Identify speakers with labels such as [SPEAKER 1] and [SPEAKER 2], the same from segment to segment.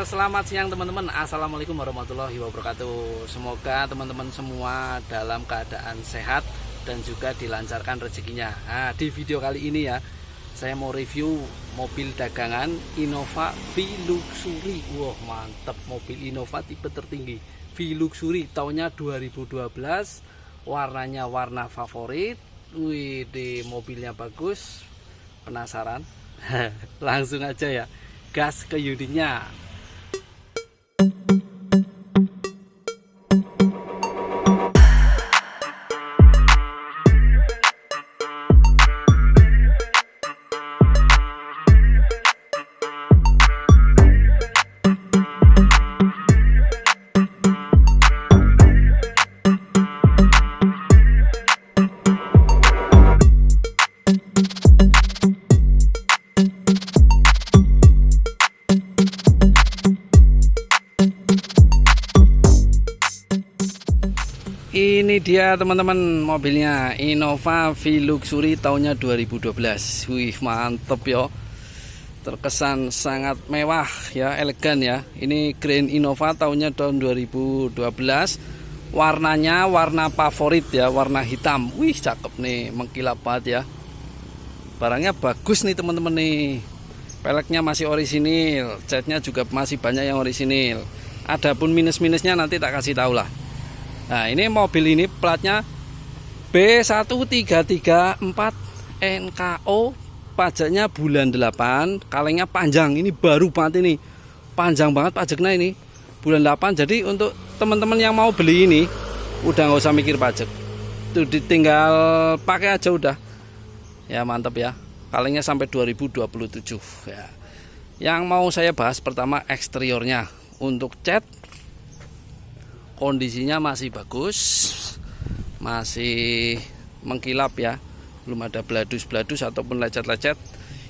[SPEAKER 1] Selamat siang teman-teman. Assalamualaikum warahmatullahi wabarakatuh. Semoga teman-teman semua dalam keadaan sehat dan juga dilancarkan rezekinya. Di video kali ini ya, saya mau review mobil dagangan Innova V Luxury. Wah, mantep, mobil Innova tipe tertinggi V Luxury tahunnya 2012. Warnanya warna favorit. Wih, di mobilnya bagus. Penasaran? Langsung aja ya, gas ke unitnya. Ini dia teman-teman, mobilnya Innova V Luxury tahunnya 2012. Wih, mantep ya. Terkesan sangat mewah ya, elegan ya. Ini Grand Innova tahunnya tahun 2012. Warnanya warna favorit ya, warna hitam. Wih, cakep nih, mengkilap banget ya. Barangnya bagus nih teman-teman nih. Peleknya masih orisinil, catnya juga masih banyak yang orisinil. Adapun minus-minusnya nanti tak kasih tahu lah. Nah, ini mobil ini platnya B1334 NKO, pajaknya bulan 8, kalengnya panjang. Ini baru banget ini, panjang banget pajaknya ini, bulan 8. Jadi untuk teman-teman yang mau beli ini udah nggak usah mikir pajak, tuh tinggal pakai aja udah. Ya mantap ya, kalengnya sampai 2027 ya. Yang mau saya bahas pertama eksteriornya. Untuk cat kondisinya masih bagus, masih mengkilap ya, belum ada beladus-beladus ataupun lecet-lecet.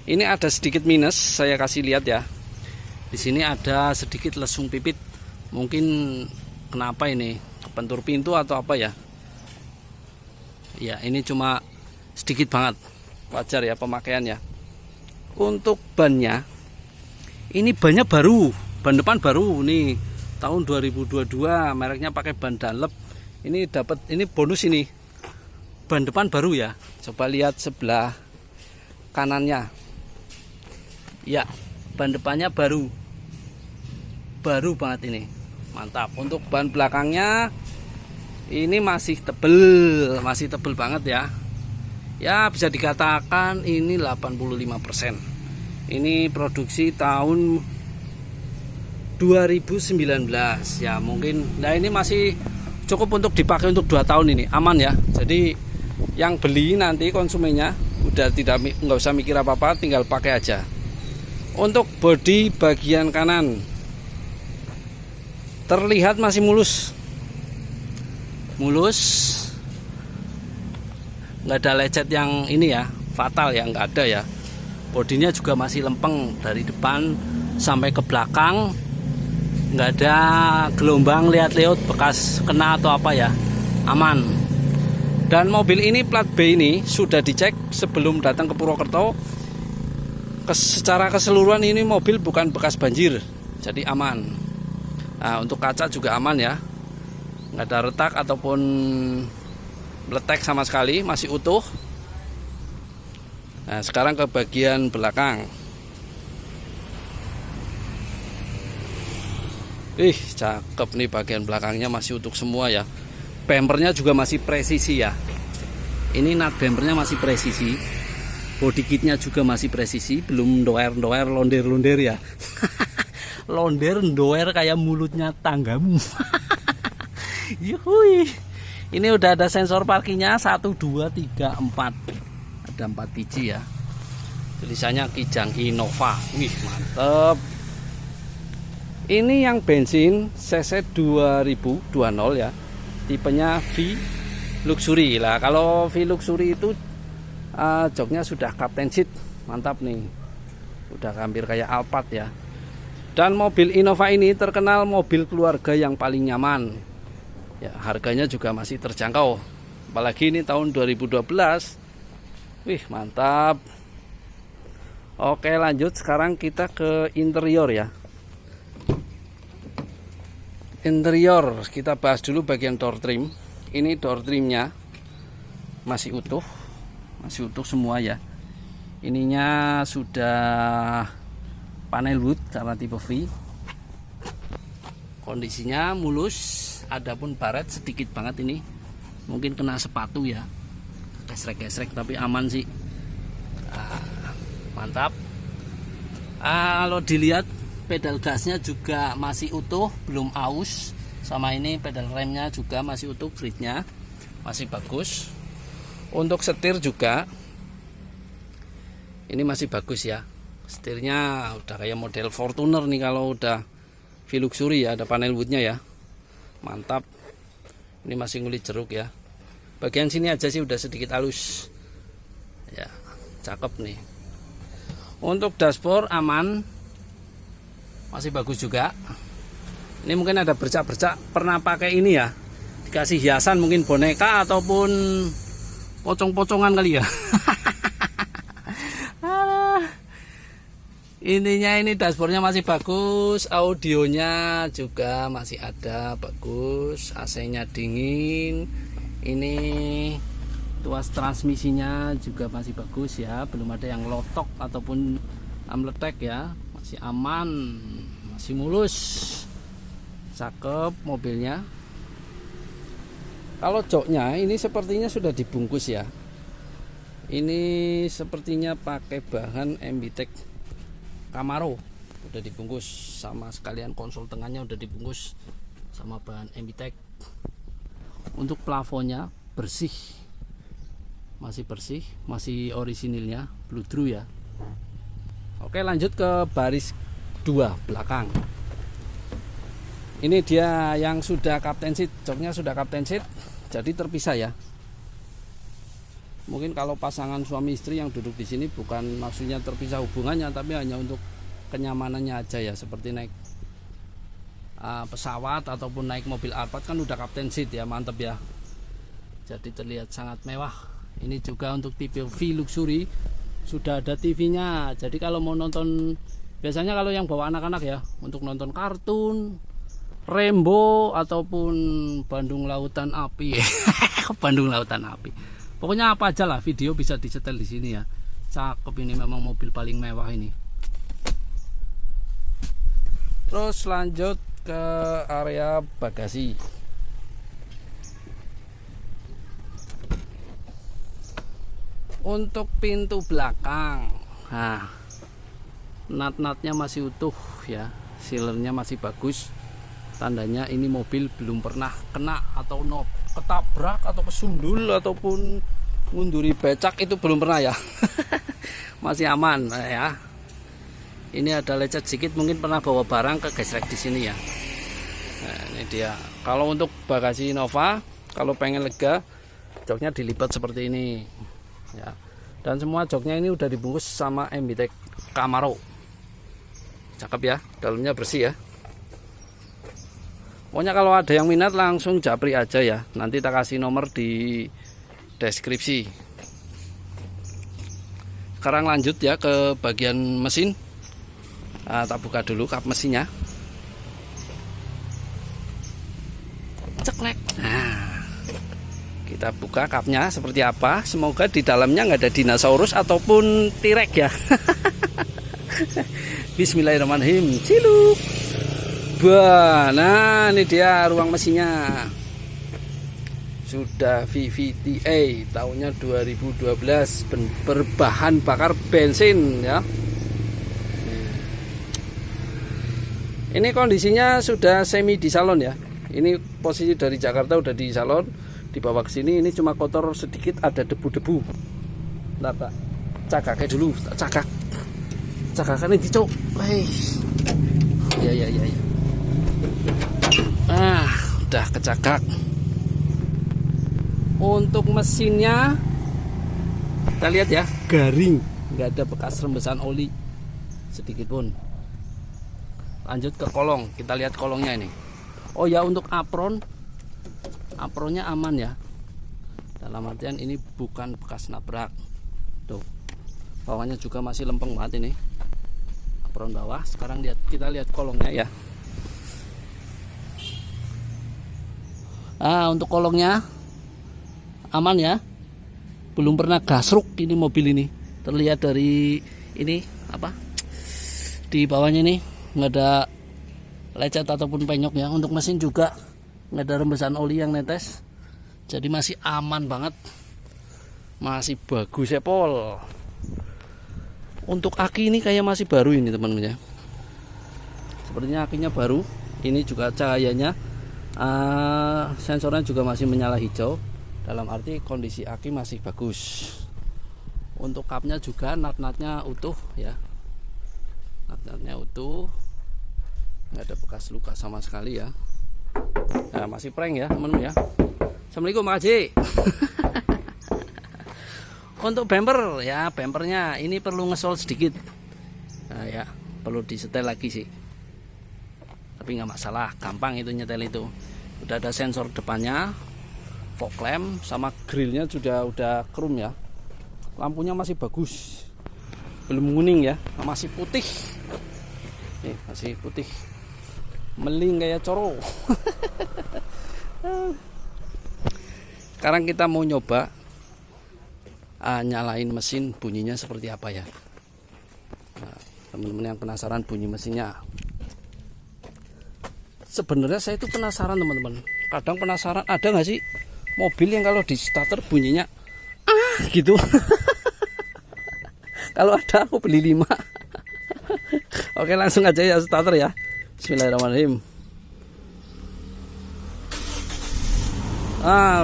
[SPEAKER 1] Ini ada sedikit minus, saya kasih lihat ya. Di sini ada sedikit lesung pipit, mungkin kenapa ini, kepentur pintu atau apa ya? Ya ini cuma sedikit banget, wajar ya pemakaiannya. Untuk bannya, ini bannya baru, ban depan baru nih. Tahun 2022, mereknya pakai ban Dunlop. Ini dapat, ini bonus ini. Ban depan baru ya. Coba lihat sebelah kanannya. Ya, ban depannya baru. Baru banget ini. Mantap. Untuk ban belakangnya ini masih tebel banget ya. Ya, bisa dikatakan ini 85%. Ini produksi tahun 2019 ya mungkin. Nah ini masih cukup untuk dipakai untuk 2 tahun ini, aman ya. Jadi yang beli nanti konsumennya udah nggak usah mikir apa-apa, tinggal pakai aja. Untuk bodi bagian kanan terlihat masih mulus, nggak ada lecet yang ini ya, fatal ya, nggak ada ya. Bodinya juga masih lempeng dari depan sampai ke belakang. Nggak ada gelombang lihat-lihat bekas kena atau apa ya, aman. Dan mobil ini plat B ini sudah dicek sebelum datang ke Purwokerto. Secara keseluruhan ini mobil bukan bekas banjir, jadi aman. Nah, untuk kaca juga aman ya, nggak ada retak ataupun meletek sama sekali, masih utuh. Nah sekarang ke bagian belakang. Cakep nih, bagian belakangnya masih utuh semua ya. Bumpernya juga masih presisi ya. Ini nut bumpernya masih presisi. Body kitnya juga masih presisi, belum doer-doer, londer-londer ya. Londer-doer kayak mulutnya tanggamu. Yuhui. Ini udah ada sensor parkirnya 1, 2, 3, 4. Ada 4 biji ya. Tulisannya Kijang Innova. Wih, mantep. Ini yang bensin cc 2020 ya, tipenya V Luxury lah. Kalau V Luxury itu joknya sudah Captain Seat, mantap nih, udah hampir kayak Alphard ya. Dan mobil Innova ini terkenal mobil keluarga yang paling nyaman ya, harganya juga masih terjangkau, apalagi ini tahun 2012. Wih, mantap. Oke, lanjut sekarang kita ke interior ya. Interior kita bahas dulu bagian door trim. Ini door trimnya masih utuh semua ya. Ininya sudah panel wood karena tipe V. Kondisinya mulus, adapun baret sedikit banget ini. Mungkin kena sepatu ya, gesrek-gesrek, tapi aman sih. Mantap. Kalau dilihat pedal gasnya juga masih utuh, belum aus. Sama ini pedal remnya juga masih utuh, gridnya masih bagus. Untuk setir juga ini masih bagus ya. Setirnya udah kayak model Fortuner nih kalau udah V-Luxury ya, ada panel woodnya ya. Mantap. Ini masih ngulit jeruk ya. Bagian sini aja sih udah sedikit halus ya, cakep nih. Untuk dashboard aman, masih bagus juga. Ini mungkin ada bercak-bercak, pernah pakai ini ya, dikasih hiasan mungkin boneka ataupun pocong-pocongan kali ya. Intinya ini dashboardnya masih bagus, audionya juga masih ada bagus, AC-nya dingin. Ini tuas transmisinya juga masih bagus ya, belum ada yang lotok ataupun amletek ya, masih aman, masih mulus, cakep mobilnya. Kalau joknya ini sepertinya sudah dibungkus ya, ini sepertinya pakai bahan MBTEK Camaro, udah dibungkus, sama sekalian konsol tengahnya udah dibungkus sama bahan MBTEK. Untuk plafonnya bersih, masih bersih, masih orisinilnya Blue Drew ya. Oke, lanjut ke baris 2 belakang. Ini dia yang sudah captain seat, joknya sudah captain seat, jadi terpisah ya. Mungkin kalau pasangan suami istri yang duduk di sini bukan maksudnya terpisah hubungannya, tapi hanya untuk kenyamanannya aja ya, seperti naik pesawat ataupun naik mobil Alphard kan udah captain seat ya, mantep ya. Jadi terlihat sangat mewah. Ini juga untuk tipe V-Luxury sudah ada TV-nya. Jadi kalau mau nonton, biasanya kalau yang bawa anak-anak ya, untuk nonton kartun, Rembo ataupun Bandung Lautan Api. Bandung Lautan Api. Pokoknya apa aja lah video bisa disetel di sini ya. Cakep, ini memang mobil paling mewah ini. Terus lanjut ke area bagasi. Untuk pintu belakang, nah, nut-nutnya masih utuh ya, sealernya masih bagus. Tandanya ini mobil belum pernah kena atau ketabrak atau kesundul ataupun ngunduri becak, itu belum pernah ya. Masih aman ya. Ini ada lecet sedikit, mungkin pernah bawa barang ke gesrek di sini ya. Nah, ini dia. Kalau untuk bagasi Innova, kalau pengen lega, joknya dilipat seperti ini ya. Dan semua joknya ini udah dibungkus sama MBTEK Camaro. Cakep ya, dalamnya bersih ya. Pokoknya kalau ada yang minat langsung japri aja ya. Nanti tak kasih nomor di deskripsi. Sekarang lanjut ya ke bagian mesin. Tak buka dulu kap mesinnya. Ceklek. Nah, kita buka kapnya seperti apa. Semoga di dalamnya nggak ada dinosaurus ataupun T-Rex ya. Bismillahirrahmanirrahim. Ciluk. Nah, ini dia ruang mesinnya. Sudah VVTA, tahunnya 2012, berbahan bakar bensin ya. Ini kondisinya sudah semi di salon ya. Ini posisi dari Jakarta udah di salon, dibawa ke sini. Ini cuma kotor sedikit, ada debu-debu. Ntar tak cagaknya dulu, tak cagak. Cagakannya dicok. Ya. Udah kecagak. Untuk mesinnya kita lihat ya, garing, nggak ada bekas rembesan oli sedikit pun. Lanjut ke kolong, kita lihat kolongnya ini. Oh ya, untuk apronnya aman ya. Dalam artian ini bukan bekas nabrak. Tuh, bawahnya juga masih lempeng banget ini. Apron bawah. Sekarang kita lihat kolongnya ya. Untuk kolongnya aman ya, belum pernah gasruk ini mobil ini. Terlihat dari ini apa di bawahnya ini nggak ada lecet ataupun penyok ya. Untuk mesin juga nggak ada rembesan oli yang netes, jadi masih aman banget, masih bagus ya Pol. Untuk aki ini kayak masih baru ini teman-teman ya, sepertinya akinya baru. Ini juga cahayanya, sensornya juga masih menyala hijau, dalam arti kondisi aki masih bagus. Untuk kapnya juga nat-natnya utuh ya, nat-natnya utuh, nggak ada bekas luka sama sekali ya. Nah, masih prank ya teman-teman ya. Assalamualaikum, makasih. Untuk bumper ya, bumpernya ini perlu ngesol sedikit. Nah, ya perlu disetel lagi sih, tapi nggak masalah, gampang itu nyetel itu. Udah ada sensor depannya, fog lamp sama grillnya udah krom ya. Lampunya masih bagus, belum kuning ya, masih putih. Nih masih putih, meling kayak coro. Sekarang kita mau nyoba nyalain mesin, bunyinya seperti apa ya. Nah, teman-teman yang penasaran bunyi mesinnya, sebenarnya saya itu penasaran teman-teman. Kadang penasaran, ada nggak sih mobil yang kalau di starter bunyinya gitu. Kalau ada aku beli 5. Oke, langsung aja ya starter ya. Bismillahirrahmanirrahim.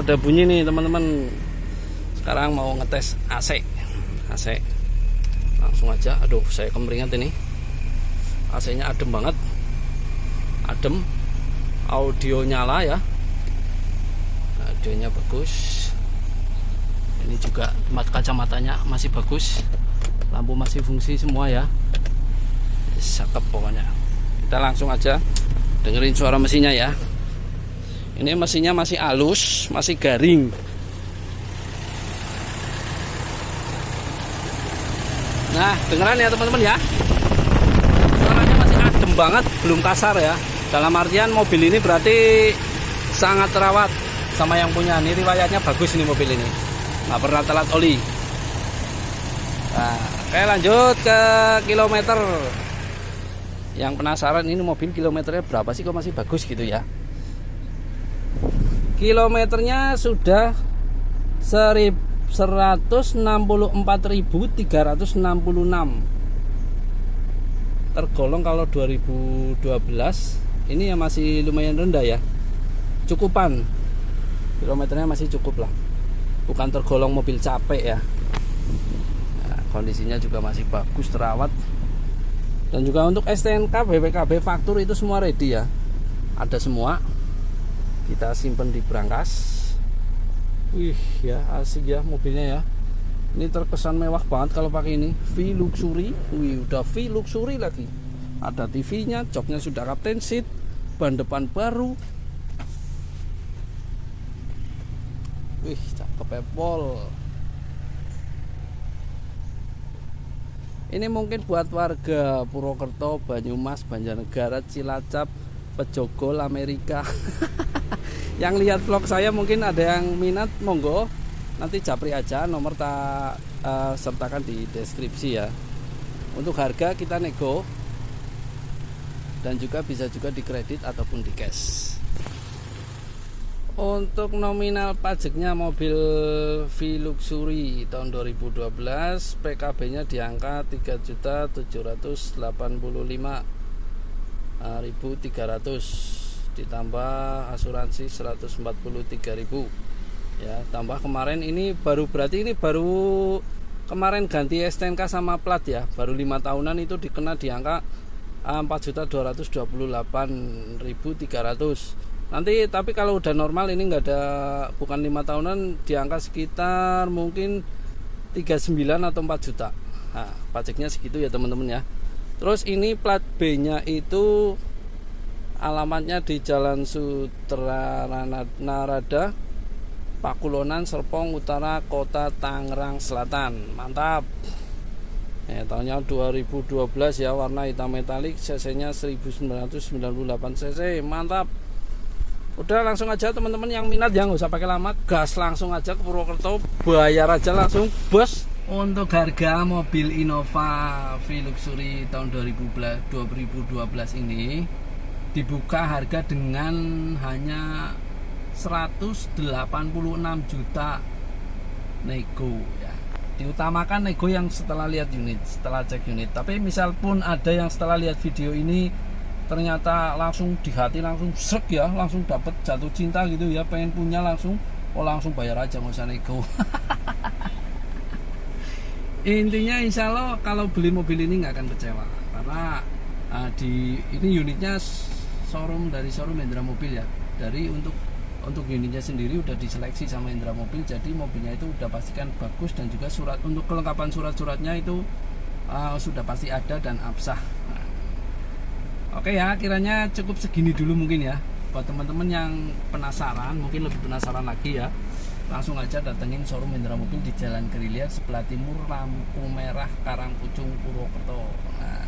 [SPEAKER 1] Udah bunyi nih teman-teman. Sekarang mau ngetes AC. Langsung aja. Aduh, saya kemeringat ini. AC-nya adem banget. Adem. Audio nyala ya. Audionya bagus. Ini juga kacamatanya masih bagus. Lampu masih fungsi semua ya. Cakep pokoknya. Kita langsung aja dengerin suara mesinnya ya. Ini mesinnya masih halus, masih garing. Nah, dengeran ya teman-teman ya. Suaranya masih adem banget, belum kasar ya. Dalam artian mobil ini berarti sangat terawat sama yang punya. Ini riwayatnya bagus ini mobil ini, nggak pernah telat oli. Nah, oke, lanjut ke kilometer. Yang penasaran ini mobil kilometernya berapa sih kok masih bagus gitu ya. Kilometernya sudah 164.366, tergolong kalau 2012 ini ya masih lumayan rendah ya, cukupan, kilometernya masih cukup lah, bukan tergolong mobil capek ya. Nah, kondisinya juga masih bagus, terawat. Dan juga untuk STNK, BPKB, faktur itu semua ready ya, ada semua. Kita simpen di brankas. Wih ya, asik ya mobilnya ya. Ini terkesan mewah banget kalau pakai ini, V Luxury. Wih, udah V Luxury lagi. Ada TV-nya, joknya sudah captain seat, ban depan baru. Wih, cakep Pol. Ini mungkin buat warga Purwokerto, Banyumas, Banjarnegara, Cilacap, Pejogol, Amerika. Yang lihat vlog saya mungkin ada yang minat, monggo nanti japri aja, nomor tak sertakan di deskripsi ya. Untuk harga kita nego, dan juga bisa juga di kredit ataupun di cash. Untuk nominal pajaknya mobil V Luxury tahun 2012, PKB-nya di angka 3.075.300, ditambah asuransi 143.000 ya, tambah kemarin ini baru, berarti ini baru kemarin ganti STNK sama plat ya, baru 5 tahunan itu dikena di angka 4.228.300 nanti. Tapi kalau udah normal ini nggak ada, bukan 5 tahunan, di angka sekitar mungkin 39 atau 4 juta. Nah, pajaknya segitu ya teman-teman ya. Terus ini plat B nya itu alamatnya di Jalan Sutra Narada, Pakulonan, Serpong Utara, Kota Tangerang Selatan. Mantap ya, tahunnya 2012 ya, warna hitam metalik, cc nya 1998 cc. Mantap. Udah langsung aja teman-teman yang minat ya, nggak usah pakai lama, gas langsung aja ke Purwokerto, bayar aja langsung bos. Untuk harga mobil Innova V-Luxury tahun 2012 ini dibuka harga dengan hanya 186 juta nego ya. Diutamakan nego yang setelah lihat unit, setelah cek unit. Tapi misal pun ada yang setelah lihat video ini ternyata langsung di hati langsung srek ya, langsung dapat jatuh cinta gitu ya, pengen punya langsung, langsung bayar aja, nggak usah nego. Intinya insya Allah kalau beli mobil ini nggak akan kecewa, karena ini unitnya showroom dari showroom Hendra Mobil ya. Dari untuk unitnya sendiri udah diseleksi sama Hendra Mobil, jadi mobilnya itu udah pastikan bagus, dan juga surat untuk kelengkapan surat-suratnya itu sudah pasti ada dan absah. Oke ya, kiranya cukup segini dulu mungkin ya. Buat teman-teman yang penasaran, mungkin lebih penasaran lagi ya, langsung aja datengin showroom Hendra Mobil di Jalan Gerilya sebelah timur lampu merah Karangpucung Purwokerto. Nah,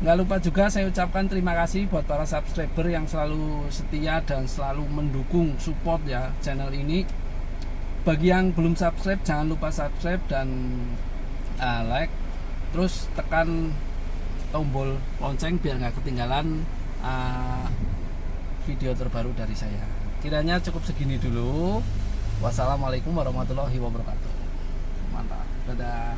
[SPEAKER 1] nggak lupa juga saya ucapkan terima kasih buat para subscriber yang selalu setia dan selalu mendukung support ya channel ini. Bagi yang belum subscribe, jangan lupa subscribe dan like, terus tekan tombol lonceng biar nggak ketinggalan video terbaru dari saya. Kiranya cukup segini dulu. Wassalamualaikum warahmatullahi wabarakatuh. Mantap. Dadah.